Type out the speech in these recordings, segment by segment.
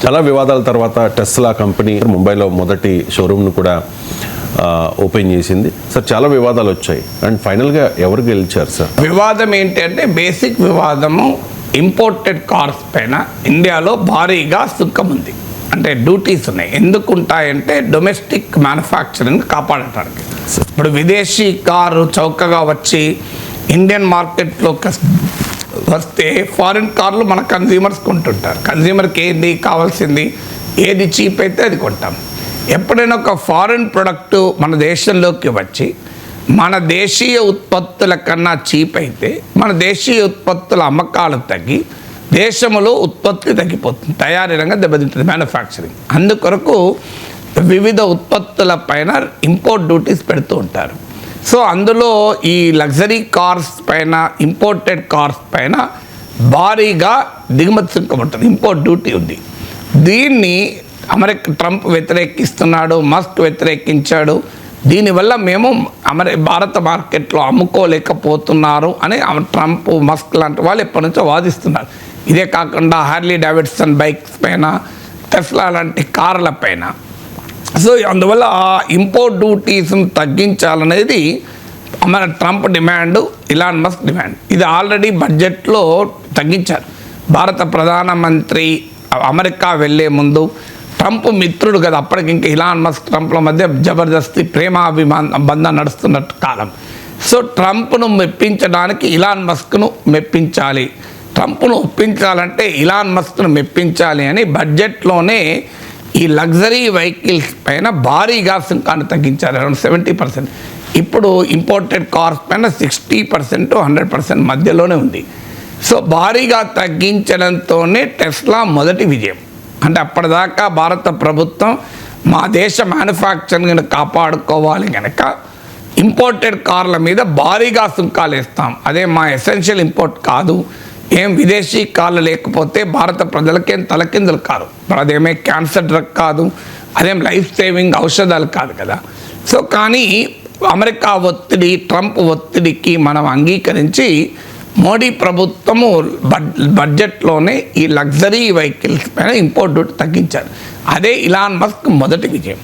చాలా వివాదాల తర్వాత టెస్లా కంపెనీ ముంబైలో మొదటి షోరూమ్ను కూడా ఓపెన్ చేసింది. సార్ చాలా వివాదాలు వచ్చాయి అండ్ ఫైనల్గా ఎవరు గెలిచారు సార్? వివాదం ఏంటి అంటే బేసిక్ వివాదము ఇంపోర్టెడ్ కార్స్ పైన ఇండియాలో భారీగా సుంకం ఉంది, అంటే డ్యూటీస్ ఉన్నాయి. ఎందుకు ఉంటాయంటే డొమెస్టిక్ మ్యానుఫ్యాక్చరింగ్ కాపాడటానికి. ఇప్పుడు విదేశీ కారు చౌకగా వచ్చి ఇండియన్ మార్కెట్లోకి వస్తే ఫారిన్ కార్లు మన కన్జ్యూమర్స్ కొంటుంటారు. కన్జ్యూమర్కి ఏది కావాల్సింది, ఏది చీప్ అయితే అది కొంటాం. ఎప్పుడైనా ఒక ఫారిన్ ప్రొడక్టు మన దేశంలోకి వచ్చి మన దేశీయ ఉత్పత్తుల కన్నా చీప్ అయితే మన దేశీయ ఉత్పత్తుల అమ్మకాలు తగ్గి దేశంలో ఉత్పత్తి తగ్గిపోతుంది, తయారీ రంగం దెబ్బతింటుంది, మ్యానుఫ్యాక్చరింగ్. అందుకొరకు వివిధ ఉత్పత్తుల పైన ఇంపోర్ట్ డ్యూటీస్ పెడుతూ ఉంటారు. సో అందులో ఈ లగ్జరీ కార్స్ పైన, ఇంపోర్టెడ్ కార్స్ పైన భారీగా దిగుమతి సుంకం ఉంటుంది, ఇంపోర్ట్ డ్యూటీ ఉంది. దీన్ని ట్రంప్ వ్యతిరేకిస్తున్నాడు, మస్క్ వ్యతిరేకించాడు. దీనివల్ల మేము భారత మార్కెట్లో అమ్ముకోలేకపోతున్నారు అని ట్రంప్, మస్క్ లాంటి వాళ్ళు ఎప్పటి నుంచో వాదిస్తున్నారు. ఇదే కాకుండా హార్లీ డేవిడ్సన్ బైక్స్ పైన, టెస్లా లాంటి కార్ల పైన. సో అందువల్ల ఆ ఇంపోర్ట్ డ్యూటీస్ను తగ్గించాలనేది మన Trump demand, Elon Musk demand. ఇది ఆల్రెడీ బడ్జెట్లో తగ్గించారు. భారత ప్రధానమంత్రి అమెరికా వెళ్ళే ముందు, ట్రంప్ మిత్రుడు కదా అప్పటికి, ఇంకా ఇలాన్ మస్క్ ట్రంప్ల మధ్య జబర్దస్తి బంధం నడుస్తున్న కాలం. సో ట్రంప్ను మెప్పించడానికి ఇలాన్ మస్క్ను మెప్పించాలి, ట్రంప్ను ఒప్పించాలంటే ఇలాన్ మస్క్ను మెప్పించాలి అని బడ్జెట్లోనే ఈ లగ్జరీ వెహికల్స్ పైన భారీగా సుంకాన్ని తగ్గించారు, అరౌండ్ 70%. ఇప్పుడు ఇంపోర్టెడ్ కార్స్ పైన 60% to 100% మధ్యలోనే ఉంది. సో భారీగా తగ్గించడంతోనే టెస్లా మొదటి విజయం. అంటే అప్పటిదాకా భారత ప్రభుత్వం మా దేశ మ్యానుఫ్యాక్చరింగ్ని కాపాడుకోవాలి కనుక ఇంపోర్టెడ్ కార్ల మీద భారీగా సుంకాలు వేస్తాం, అదే మా ఎసెన్షియల్ ఇంపోర్ట్ కాదు, ఏం విదేశీ కార్లు లేకపోతే భారత ప్రజలకేం తలకిందులు కాదు, అదేమే క్యాన్సర్ డ్రగ్ కాదు, అదేం లైఫ్ సేవింగ్ ఔషధాలు కాదు కదా. సో కానీ అమెరికా ఒత్తిడి, ట్రంప్ ఒత్తిడికి మనం అంగీకరించి మోడీ ప్రభుత్వము బడ్జెట్లోనే ఈ లగ్జరీ వెహికల్స్ పైన ఇంపోర్ట్ డ్యూటీ తగ్గించారు. అదే ఇలాన్ మస్క్ మొదటి విజయం.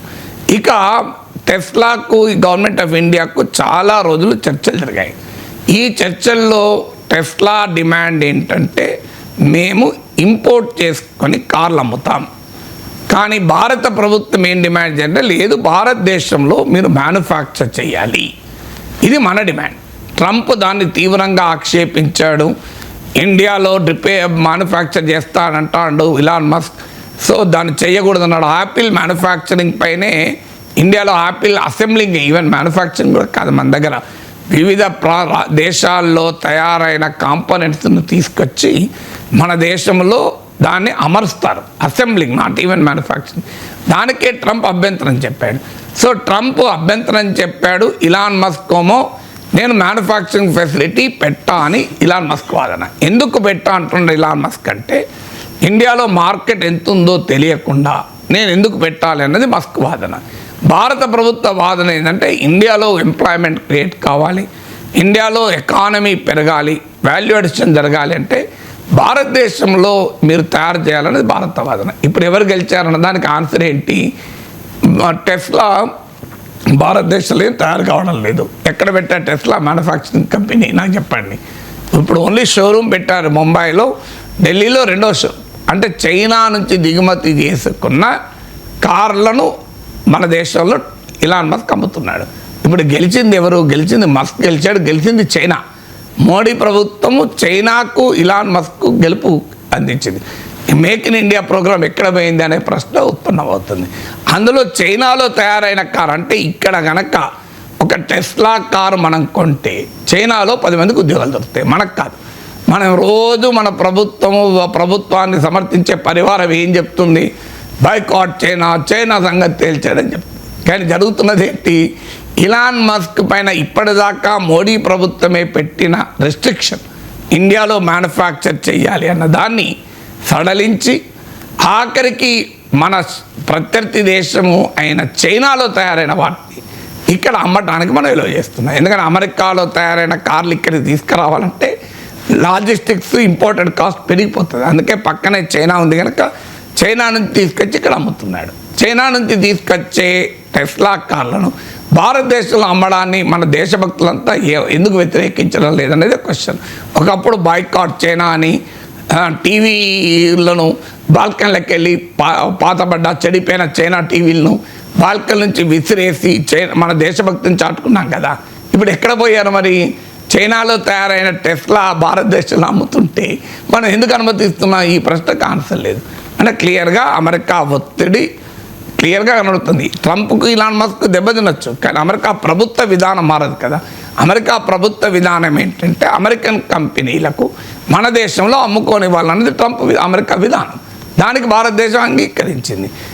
ఇక టెస్లాకు, గవర్నమెంట్ ఆఫ్ ఇండియాకు చాలా రోజులు చర్చలు జరిగాయి. ఈ చర్చల్లో టెస్లా డిమాండ్ ఏంటంటే మేము ఇంపోర్ట్ చేసుకొని కార్లు అమ్ముతాం, కానీ భారత ప్రభుత్వం ఏం డిమాండ్ చేయాలంటే లేదు, భారతదేశంలో మీరు మ్యానుఫ్యాక్చర్ చేయాలి, ఇది మన డిమాండ్. ట్రంప్ దాన్ని తీవ్రంగా ఆక్షేపించాడు. ఇండియాలో మ్యానుఫ్యాక్చర్ చేస్తానంటాడు ఇలాన్ మస్క్. సో దాన్ని చేయకూడదన్నాడు. యాపిల్ మ్యానుఫ్యాక్చరింగ్ పైనే, ఇండియాలో యాపిల్ అసెంబ్లింగ్, ఈవెన్ మ్యానుఫ్యాక్చరింగ్ కూడా కాదు, మన దగ్గర వివిధ దేశాల్లో తయారైన కాంపోనెంట్స్ను తీసుకొచ్చి మన దేశంలో దాన్ని అమరుస్తారు, అసెంబ్లింగ్, నాట్ ఈవెన్ మ్యానుఫ్యాక్చరింగ్. దానికే ట్రంప్ అభ్యంతరం చెప్పాడు. సో ట్రంప్ అభ్యంతరం చెప్పాడు, ఇలాన్ మస్క్ ఏమో నేను మ్యానుఫ్యాక్చరింగ్ ఫెసిలిటీ పెట్టా అని ఇలాన్ మస్క్ వాదన. ఎందుకు పెట్టా అంటున్నాడు ఇలాన్ మస్క్ అంటే, ఇండియాలో మార్కెట్ ఎంత ఉందో తెలియకుండా నేను ఎందుకు పెట్టాలి అన్నది మస్క్ వాదన. భారత ప్రభుత్వ వాదన ఏంటంటే ఇండియాలో ఎంప్లాయ్మెంట్ క్రియేట్ కావాలి, ఇండియాలో ఎకానమీ పెరగాలి, వాల్యూ అడిషన్ జరగాలి అంటే భారతదేశంలో మీరు తయారు చేయాలనేది భారత వాదన. ఇప్పుడు ఎవరు గెలిచారన్న దానికి ఆన్సర్ ఏంటి? టెస్లా భారతదేశంలో ఏం తయారు కావడం లేదు. ఎక్కడ పెట్టారు టెస్లా మ్యానుఫ్యాక్చరింగ్ కంపెనీ నాకు చెప్పండి. ఇప్పుడు ఓన్లీ షోరూమ్ పెట్టారు ముంబైలో, ఢిల్లీలో రెండో షో. అంటే చైనా నుంచి దిగుమతి చేసుకున్న కార్లను మన దేశంలో ఇలాన్ మస్క్ అమ్ముతున్నాడు. ఇప్పుడు గెలిచింది ఎవరు? గెలిచింది మస్క్ గెలిచాడు, గెలిచింది చైనా. మోడీ ప్రభుత్వము చైనాకు ఇలాన్ మస్క్ గెలుపు అందించింది. మేక్ ఇన్ ఇండియా ప్రోగ్రాం ఎక్కడ పోయింది అనే ప్రశ్న ఉత్పన్నమవుతుంది. అందులో చైనాలో తయారైన కారు, అంటే ఇక్కడ కనుక ఒక టెస్లా కారు మనం కొంటే చైనాలో 10 మందికి ఉద్యోగాలు దొరుకుతాయి, మనకు కాదు. మనం రోజు మన ప్రభుత్వాన్ని సమర్థించే పరివారం ఏం చెప్తుంది? బైకాట్ చైనా, చైనా సంగతి తేల్చాడని చెప్తుంది. కానీ జరుగుతున్నది ఏంటి? ఇలాన్ మస్క్ పైన ఇప్పటిదాకా మోడీ ప్రభుత్వమే పెట్టిన రెస్ట్రిక్షన్, ఇండియాలో మ్యానుఫ్యాక్చర్ చేయాలి అన్న దాన్ని సడలించి ఆఖరికి మన ప్రత్యర్థి దేశము అయిన చైనాలో తయారైన వాటిని ఇక్కడ అమ్మటానికి మనం ఎలో చేస్తున్నాం. ఎందుకంటే అమెరికాలో తయారైన కార్లు ఇక్కడికి తీసుకురావాలంటే లాజిస్టిక్స్ ఇంపోర్టెడ్ కాస్ట్ పెరిగిపోతుంది. అందుకే పక్కనే చైనా ఉంది కనుక చైనా నుంచి తీసుకొచ్చి ఇక్కడ అమ్ముతున్నాడు. చైనా నుంచి తీసుకొచ్చే టెస్లా కార్లను భారతదేశంలో అమ్మడాన్ని మన దేశభక్తులంతా ఎందుకు వ్యతిరేకించడం లేదనేది క్వశ్చన్. ఒకప్పుడు బాయ్కాట్ చైనా అని టీవీలను బాల్కన్లకు వెళ్ళి పాతబడ్డ చెడిపోయిన చైనా టీవీలను బాల్కన్ నుంచి విసిరేసి మన దేశభక్తిని చాటుకున్నాం కదా. ఇప్పుడు ఎక్కడ పోయారు మరి? చైనాలో తయారైన టెస్లా భారతదేశంలో అమ్ముతుంటే మనం ఎందుకు అనుమతిస్తున్నాం? ఈ ప్రశ్నకు ఆన్సర్ లేదు. అంటే క్లియర్గా అమెరికా ఒత్తిడి క్లియర్గా కనబడుతుంది. ట్రంప్కు ఇలాన్ మస్క్ దెబ్బతినొచ్చు, కానీ అమెరికా ప్రభుత్వ విధానం మారదు కదా. అమెరికా ప్రభుత్వ విధానం ఏంటంటే అమెరికన్ కంపెనీలకు మన దేశంలో అమ్ముకోనివ్వాలన్నది అమెరికా విధానం. దానికి భారతదేశం అంగీకరించింది.